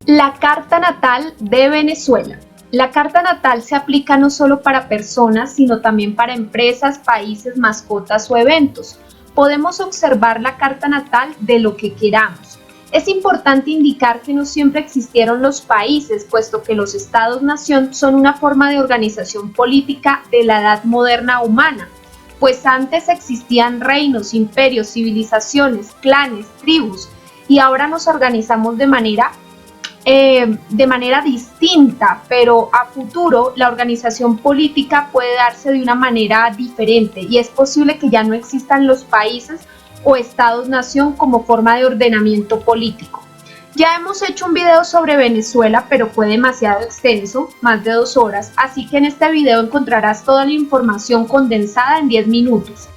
La carta natal de Venezuela. La carta natal se aplica no solo para personas, sino también para empresas, países, mascotas o eventos. Podemos observar la carta natal de lo que queramos. Es importante indicar que no siempre existieron los países, puesto que los estados-nación son una forma de organización política de la edad moderna humana, pues antes existían reinos, imperios, civilizaciones, clanes, tribus, y ahora nos organizamos de manera distinta, pero a futuro la organización política puede darse de una manera diferente y es posible que ya no existan los países o estados-nación como forma de ordenamiento político. Ya hemos hecho un video sobre Venezuela, pero fue demasiado extenso, más de 2 horas, así que en este video encontrarás toda la información condensada en 10 minutos.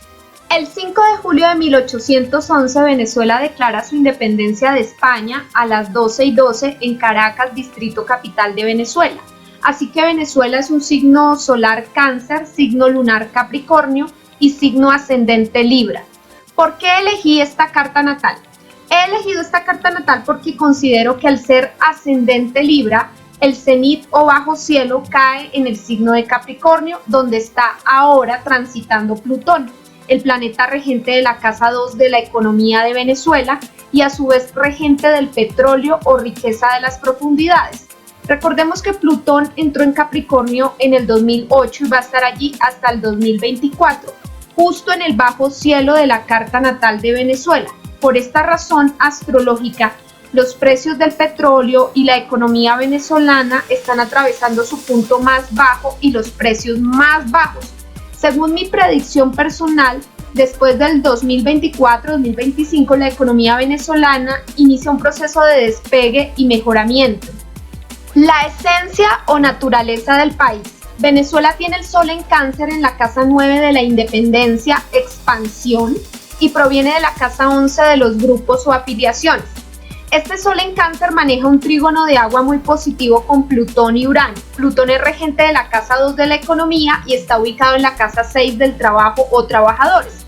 El 5 de julio de 1811, Venezuela declara su independencia de España a las 12:12 en Caracas, distrito capital de Venezuela. Así que Venezuela es un signo solar Cáncer, signo lunar Capricornio y signo ascendente Libra. ¿Por qué elegí esta carta natal? He elegido esta carta natal porque considero que al ser ascendente Libra, el cenit o bajo cielo cae en el signo de Capricornio, donde está ahora transitando Plutón, el planeta regente de la casa 2 de la economía de Venezuela y a su vez regente del petróleo o riqueza de las profundidades. Recordemos que Plutón entró en Capricornio en el 2008 y va a estar allí hasta el 2024, justo en el bajo cielo de la carta natal de Venezuela. Por esta razón astrológica, los precios del petróleo y la economía venezolana están atravesando su punto más bajo y los precios más bajos. Según mi predicción personal, después del 2024-2025 la economía venezolana inicia un proceso de despegue y mejoramiento. La esencia o naturaleza del país. Venezuela tiene el sol en Cáncer en la casa 9 de la independencia, expansión, y proviene de la casa 11 de los grupos o afiliaciones. Este sol en Cáncer maneja un trígono de agua muy positivo con Plutón y Urano. Plutón es regente de la casa 2 de la economía y está ubicado en la casa 6 del trabajo o trabajadores.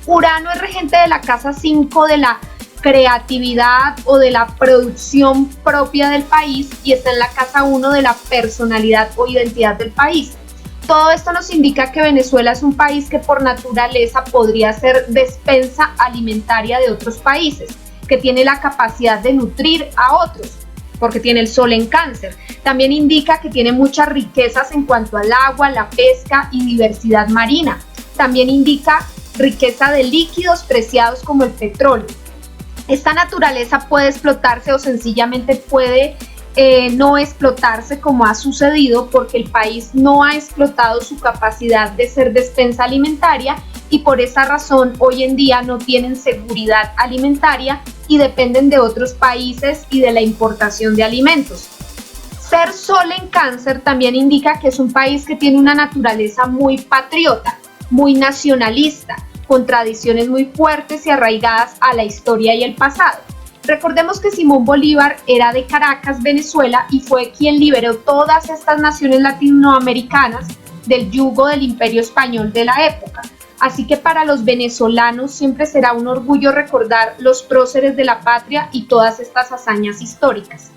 Urano es regente de la casa 5 de la creatividad o de la producción propia del país y está en la casa 1 de la personalidad o identidad del país. Todo esto nos indica que Venezuela es un país que por naturaleza podría ser despensa alimentaria de otros países, que tiene la capacidad de nutrir a otros, porque tiene el sol en Cáncer. También indica que tiene muchas riquezas en cuanto al agua, la pesca y diversidad marina. También indica riqueza de líquidos preciados como el petróleo. Esta naturaleza puede explotarse o sencillamente puede no explotarse, como ha sucedido porque el país no ha explotado su capacidad de ser despensa alimentaria y por esa razón hoy en día no tienen seguridad alimentaria y dependen de otros países y de la importación de alimentos. Ser sol en Cáncer también indica que es un país que tiene una naturaleza muy patriota, muy nacionalista, con tradiciones muy fuertes y arraigadas a la historia y el pasado. Recordemos que Simón Bolívar era de Caracas, Venezuela, y fue quien liberó todas estas naciones latinoamericanas del yugo del Imperio Español de la época. Así que para los venezolanos siempre será un orgullo recordar los próceres de la patria y todas estas hazañas históricas.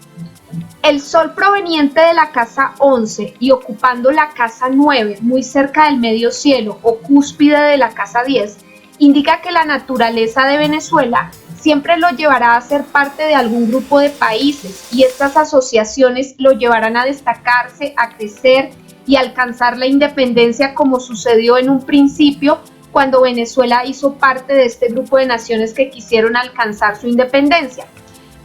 El sol proveniente de la casa 11 y ocupando la casa 9, muy cerca del medio cielo o cúspide de la casa 10, indica que la naturaleza de Venezuela siempre lo llevará a ser parte de algún grupo de países y estas asociaciones lo llevarán a destacarse, a crecer y alcanzar la independencia, como sucedió en un principio cuando Venezuela hizo parte de este grupo de naciones que quisieron alcanzar su independencia.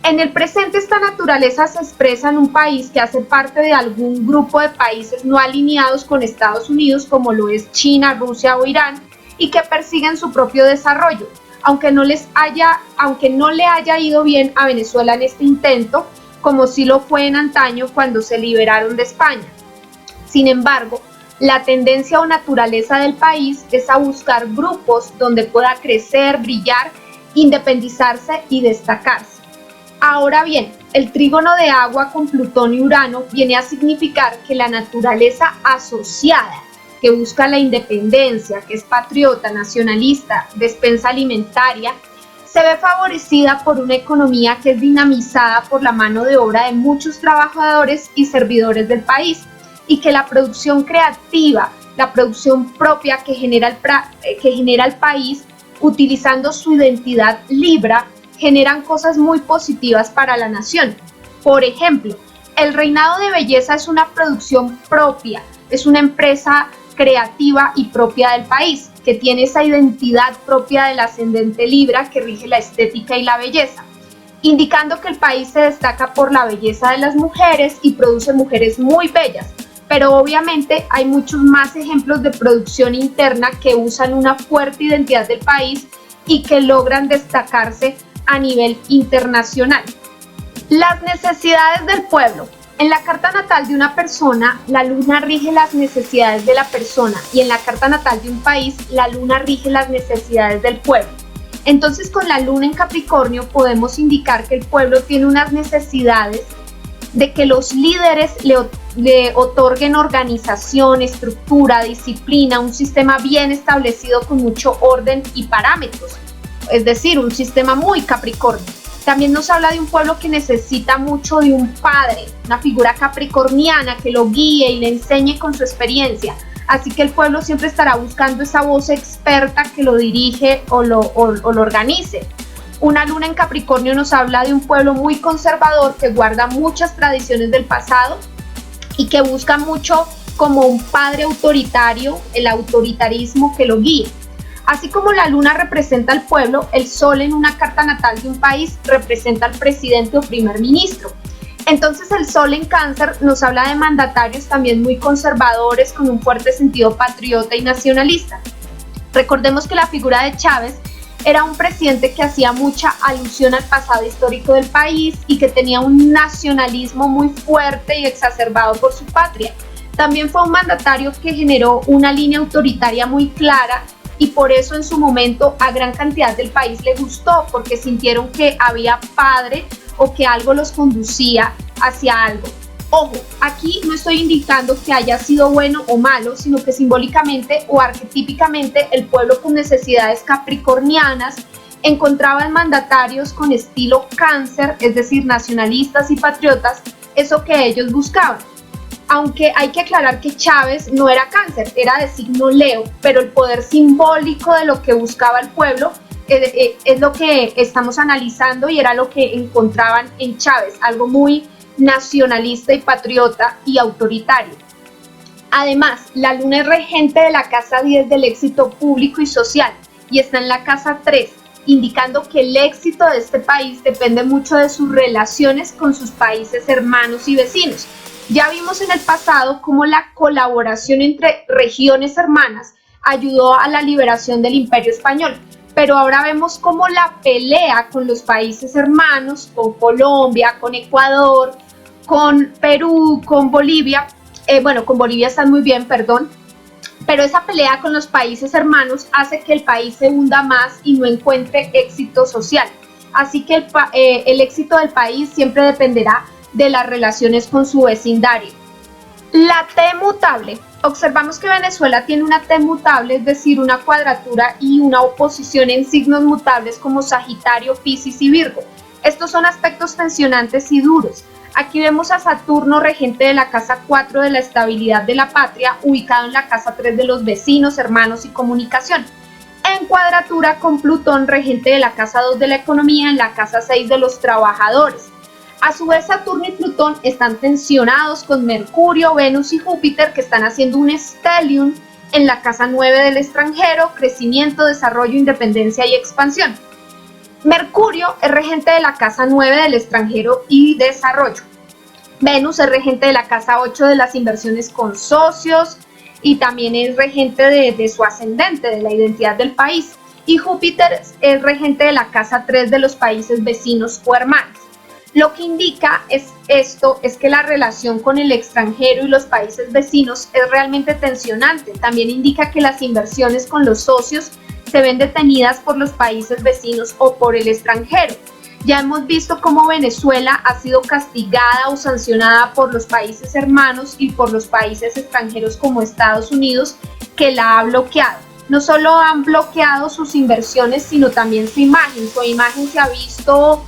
En el presente esta naturaleza se expresa en un país que hace parte de algún grupo de países no alineados con Estados Unidos, como lo es China, Rusia o Irán, y que persiguen su propio desarrollo. Aunque no le haya ido bien a Venezuela en este intento, como sí lo fue en antaño cuando se liberaron de España. Sin embargo, la tendencia o naturaleza del país es a buscar grupos donde pueda crecer, brillar, independizarse y destacarse. Ahora bien, el trígono de agua con Plutón y Urano viene a significar que la naturaleza asociada, que busca la independencia, que es patriota, nacionalista, despensa alimentaria, se ve favorecida por una economía que es dinamizada por la mano de obra de muchos trabajadores y servidores del país, y que la producción creativa, la producción propia que genera el país, utilizando su identidad libra, generan cosas muy positivas para la nación. Por ejemplo, el reinado de belleza es una producción propia, es una empresa creativa y propia del país, que tiene esa identidad propia del ascendente libra que rige la estética y la belleza, indicando que el país se destaca por la belleza de las mujeres y produce mujeres muy bellas. Pero obviamente hay muchos más ejemplos de producción interna que usan una fuerte identidad del país y que logran destacarse a nivel internacional. Las necesidades del pueblo. En la carta natal de una persona, la luna rige las necesidades de la persona, y en la carta natal de un país, la luna rige las necesidades del pueblo. Entonces, con la luna en Capricornio podemos indicar que el pueblo tiene unas necesidades de que los líderes le otorguen organización, estructura, disciplina, un sistema bien establecido con mucho orden y parámetros, es decir, un sistema muy Capricornio. También nos habla de un pueblo que necesita mucho de un padre, una figura capricorniana que lo guíe y le enseñe con su experiencia. Así que el pueblo siempre estará buscando esa voz experta que lo dirige o lo organice. Una luna en Capricornio nos habla de un pueblo muy conservador que guarda muchas tradiciones del pasado y que busca mucho como un padre autoritario, el autoritarismo que lo guíe. Así como la luna representa al pueblo, el sol en una carta natal de un país representa al presidente o primer ministro. Entonces el sol en Cáncer nos habla de mandatarios también muy conservadores con un fuerte sentido patriota y nacionalista. Recordemos que la figura de Chávez era un presidente que hacía mucha alusión al pasado histórico del país y que tenía un nacionalismo muy fuerte y exacerbado por su patria. También fue un mandatario que generó una línea autoritaria muy clara, y por eso en su momento a gran cantidad del país le gustó, porque sintieron que había padre o que algo los conducía hacia algo. Ojo, aquí no estoy indicando que haya sido bueno o malo, sino que simbólicamente o arquetípicamente el pueblo con necesidades capricornianas encontraba en mandatarios con estilo Cáncer, es decir, nacionalistas y patriotas, eso que ellos buscaban. Aunque hay que aclarar que Chávez no era Cáncer, era de signo Leo, pero el poder simbólico de lo que buscaba el pueblo es lo que estamos analizando, y era lo que encontraban en Chávez, algo muy nacionalista y patriota y autoritario. Además, la luna es regente de la casa 10 del éxito público y social, y está en la casa 3, indicando que el éxito de este país depende mucho de sus relaciones con sus países hermanos y vecinos. Ya vimos en el pasado cómo la colaboración entre regiones hermanas ayudó a la liberación del Imperio Español, pero ahora vemos cómo la pelea con los países hermanos, con Colombia, con Ecuador, con Perú, con Bolivia, con Bolivia están muy bien, perdón, pero esa pelea con los países hermanos hace que el país se hunda más y no encuentre éxito social. Así que el éxito del país siempre dependerá de las relaciones con su vecindario. La T mutable. Observamos que Venezuela tiene una T mutable, es decir, una cuadratura y una oposición en signos mutables como Sagitario, Piscis y Virgo. Estos son aspectos tensionantes y duros. Aquí vemos a Saturno, regente de la casa 4 de la estabilidad de la patria, ubicado en la casa 3 de los vecinos, hermanos y comunicación. En cuadratura con Plutón, regente de la casa 2 de la economía, en la casa 6 de los trabajadores. A su vez, Saturno y Plutón están tensionados con Mercurio, Venus y Júpiter, que están haciendo un stellium en la casa 9 del extranjero, crecimiento, desarrollo, independencia y expansión. Mercurio es regente de la casa 9 del extranjero y desarrollo. Venus es regente de la casa 8 de las inversiones con socios y también es regente de su ascendente, de la identidad del país. Y Júpiter es regente de la casa 3 de los países vecinos o hermanos. Lo que indica es que la relación con el extranjero y los países vecinos es realmente tensionante. También indica que las inversiones con los socios se ven detenidas por los países vecinos o por el extranjero. Ya hemos visto cómo Venezuela ha sido castigada o sancionada por los países hermanos y por los países extranjeros como Estados Unidos, que la ha bloqueado. no solo han bloqueado sus inversiones, sino también su imagen. Su imagen se ha visto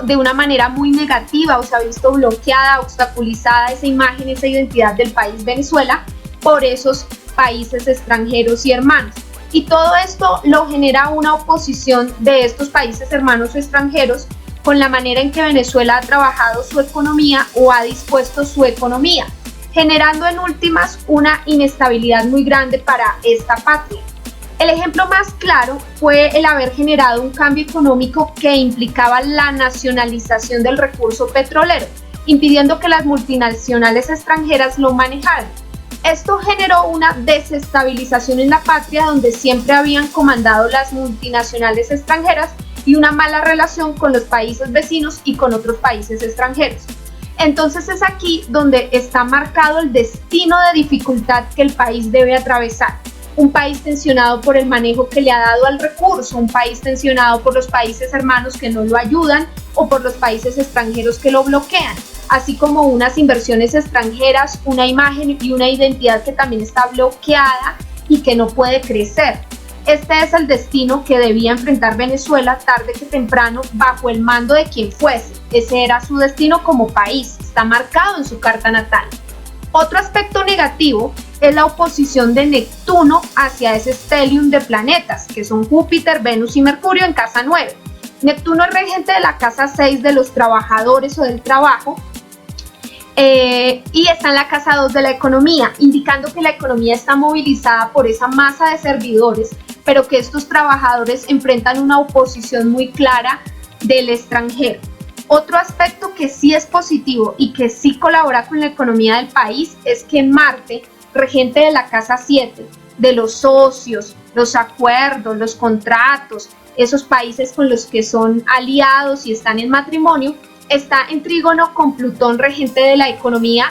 de una manera muy negativa, o se ha visto bloqueada, obstaculizada esa imagen, esa identidad del país Venezuela por esos países extranjeros y hermanos. Y todo esto lo genera una oposición de estos países hermanos o extranjeros con la manera en que Venezuela ha trabajado su economía o ha dispuesto su economía, generando en últimas una inestabilidad muy grande para esta patria. El ejemplo más claro fue el haber generado un cambio económico que implicaba la nacionalización del recurso petrolero, impidiendo que las multinacionales extranjeras lo manejaran. Esto generó una desestabilización en la patria donde siempre habían comandado las multinacionales extranjeras y una mala relación con los países vecinos y con otros países extranjeros. Entonces es aquí donde está marcado el destino de dificultad que el país debe atravesar. Un país tensionado por el manejo que le ha dado al recurso, un país tensionado por los países hermanos que no lo ayudan o por los países extranjeros que lo bloquean, así como unas inversiones extranjeras, una imagen y una identidad que también está bloqueada y que no puede crecer. Este es el destino que debía enfrentar Venezuela tarde que temprano bajo el mando de quien fuese. Ese era su destino como país, está marcado en su carta natal. Otro aspecto negativo es la oposición de Neptuno hacia ese stellium de planetas, que son Júpiter, Venus y Mercurio en casa 9. Neptuno es regente de la casa 6 de los trabajadores o del trabajo, y está en la casa 2 de la economía, indicando que la economía está movilizada por esa masa de servidores, pero que estos trabajadores enfrentan una oposición muy clara del extranjero. Otro aspecto que sí es positivo y que sí colabora con la economía del país es que Marte, regente de la casa 7, de los socios, los acuerdos, los contratos, esos países con los que son aliados y están en matrimonio, está en trígono con Plutón, regente de la economía,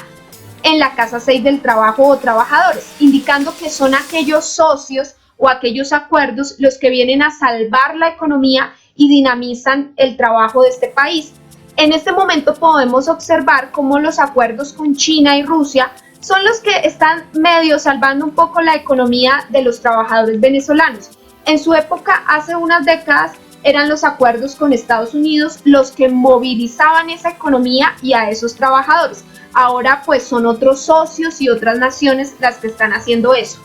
en la casa 6 del trabajo o trabajadores, indicando que son aquellos socios o aquellos acuerdos los que vienen a salvar la economía y dinamizan el trabajo de este país. En este momento podemos observar cómo los acuerdos con China y Rusia son los que están medio salvando un poco la economía de los trabajadores venezolanos. En su época, hace unas décadas, eran los acuerdos con Estados Unidos los que movilizaban esa economía y a esos trabajadores. Ahora pues son otros socios y otras naciones las que están haciendo eso.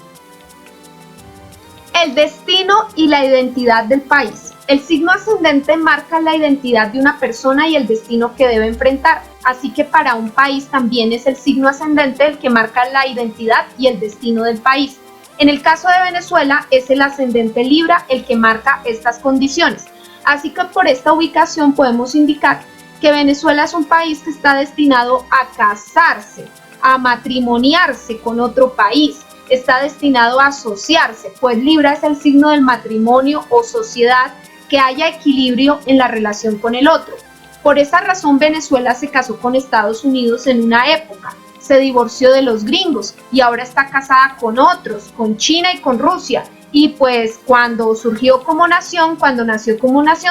El destino y la identidad del país. El signo ascendente marca la identidad de una persona y el destino que debe enfrentar. Así que para un país también es el signo ascendente el que marca la identidad y el destino del país. En el caso de Venezuela es el ascendente Libra el que marca estas condiciones. Así que por esta ubicación podemos indicar que Venezuela es un país que está destinado a casarse, a matrimoniarse con otro país, está destinado a asociarse, pues Libra es el signo del matrimonio o sociedad, que haya equilibrio en la relación con el otro. Por esa razón Venezuela se casó con Estados Unidos en una época, se divorció de los gringos y ahora está casada con otros, con China y con Rusia. Y pues cuando nació como nación,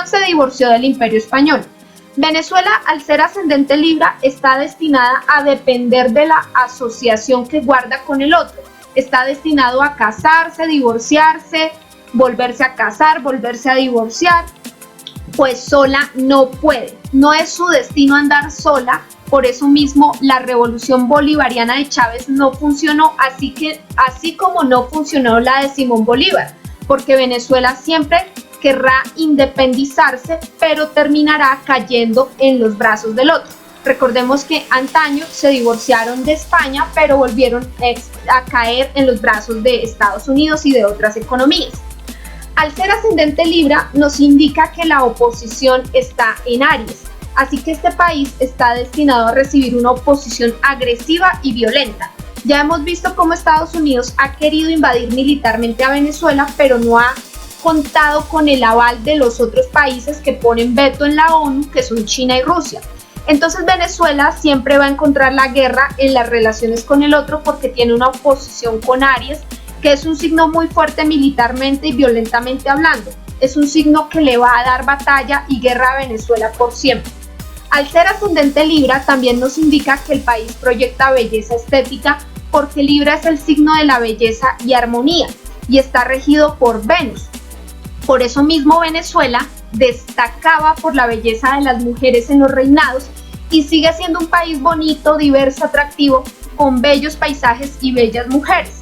se divorció del Imperio Español. Venezuela, al ser ascendente Libra, está destinada a depender de la asociación que guarda con el otro. Está destinado a casarse, divorciarse, volverse a casar, volverse a divorciar, pues sola no puede. No es su destino andar sola. Por eso mismo la revolución bolivariana de Chávez no funcionó, así como no funcionó la de Simón Bolívar, porque Venezuela siempre querrá independizarse, pero terminará cayendo en los brazos del otro. Recordemos que antaño se divorciaron de España, pero volvieron a caer en los brazos de Estados Unidos y de otras economías. Al ser ascendente Libra nos indica que la oposición está en Aries. Así que este país está destinado a recibir una oposición agresiva y violenta. Ya hemos visto cómo Estados Unidos ha querido invadir militarmente a Venezuela, pero no ha contado con el aval de los otros países que ponen veto en la ONU, que son China y Rusia. Entonces Venezuela siempre va a encontrar la guerra en las relaciones con el otro porque tiene una oposición con Aries, que es un signo muy fuerte militarmente y violentamente hablando. Es un signo que le va a dar batalla y guerra a Venezuela por siempre. Al ser ascendente Libra también nos indica que el país proyecta belleza estética porque Libra es el signo de la belleza y armonía y está regido por Venus. Por eso mismo Venezuela destacaba por la belleza de las mujeres en los reinados y sigue siendo un país bonito, diverso, atractivo, con bellos paisajes y bellas mujeres.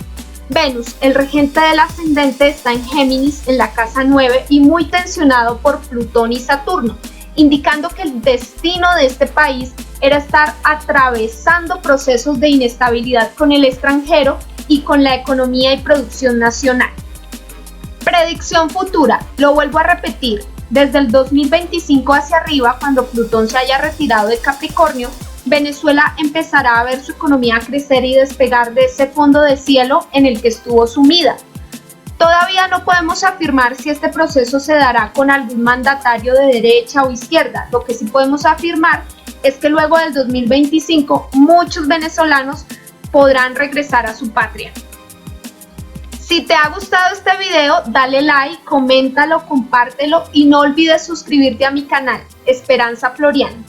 Venus, el regente del ascendente, está en Géminis en la casa 9 y muy tensionado por Plutón y Saturno, indicando que el destino de este país era estar atravesando procesos de inestabilidad con el extranjero y con la economía y producción nacional. Predicción futura, lo vuelvo a repetir, desde el 2025 hacia arriba, cuando Plutón se haya retirado de Capricornio, Venezuela empezará a ver su economía crecer y despegar de ese fondo de cielo en el que estuvo sumida. Todavía no podemos afirmar si este proceso se dará con algún mandatario de derecha o izquierda. Lo que sí podemos afirmar es que luego del 2025 muchos venezolanos podrán regresar a su patria. Si te ha gustado este video, dale like, coméntalo, compártelo y no olvides suscribirte a mi canal, Esperanza Floriano.